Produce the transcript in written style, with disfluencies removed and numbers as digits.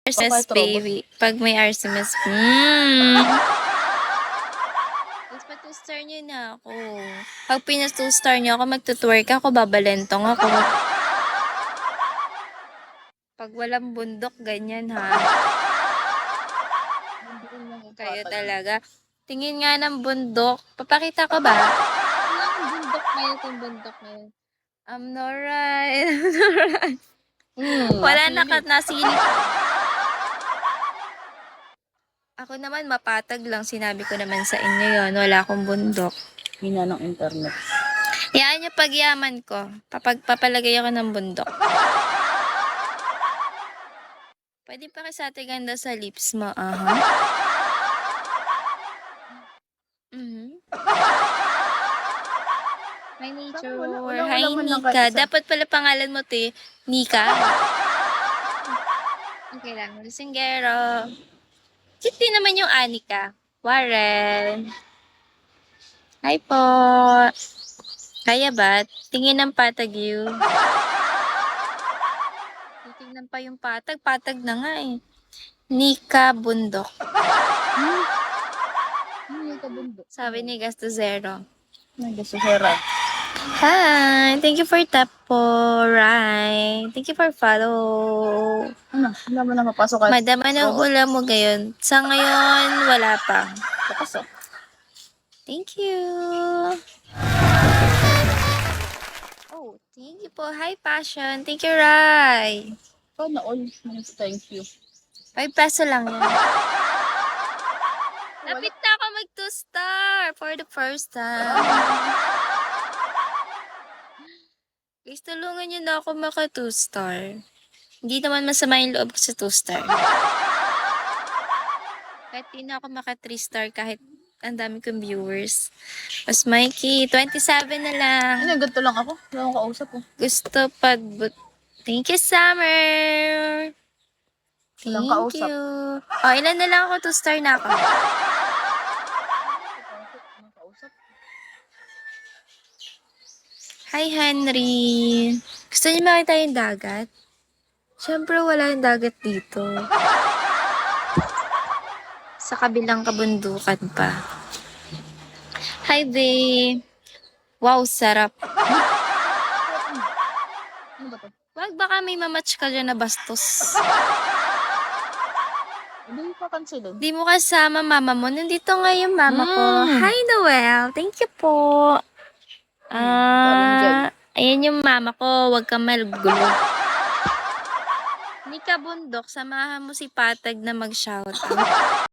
RCS, Bakit, robot? baby. Pag may RCS, Tapos pa 2-star niyo na ako. Pag pinas 2-star niyo ako, magtutwerk ako, babalentong ako. Pag walang bundok, ganyan ha. Kayo talaga. Tingin nga ng bundok. Papakita ko ba? Walang bundok ngayon yung bundok ngayon. I'm alright. Wala nasilip. Ako naman mapatag lang. Sinabi ko naman sa inyo yon. Wala akong bundok. Hina ng internet. Yan yung pagyaman ko. Papalagay ako ng bundok. Pwede pa kisate ganda sa lips mo. Hi, nature. Hi, Nika. Dapat pala pangalan mo, te. Nika. Okay lang. Lusinggero. Cute naman yung Anika. Warren. Hi po. Kaya ba? Tingin ng patag you. Titignan pa yung patag. Patag na nga eh. Nika Bundok. Nika Bundok. Sabi ni Gasto Zero. Nagasuhera. Hi! Thank you for tap po, Rai. Thank you for follow. Ano? Wala mo na mapasok at... Madam, anong ulam mo ngayon? Sa ngayon, wala pa. Papasok. Thank you. Oh, thank you po. Hi, Passion. Thank you, Rai. Paano all? Thank you. 5 peso lang yan. Lapit na ako mag 2-star for the first time. Please, tulungan niyo na ako maka 2-star. Hindi naman masama yung loob ko sa 2-star. Kahit di na ako maka 3-star kahit ang dami kong viewers. Mas Mikey, 27 na lang. Ano, ganito lang ako. Wala akong kausap ko. Gusto pagbut. Thank you, Summer. Thank kausap. you. Oh, ilan na lang ako? 2-star na ako. Hi, Henry. Gusto niyo makita yung dagat? Siyempre, wala yung dagat dito. Sa kabilang kabundukan pa. Hi, babe. Wow, sarap. Wag, baka may mamatch ka dyan na bastos. Hindi pa cancel. Di mo kasama mama mo. Nandito nga yung mama ko. Hi, Noel. Thank you po. Ayan yung mama ko. Huwag kang malgulo. Nika Bundok, samahan mo si Patag na mag-shoutout.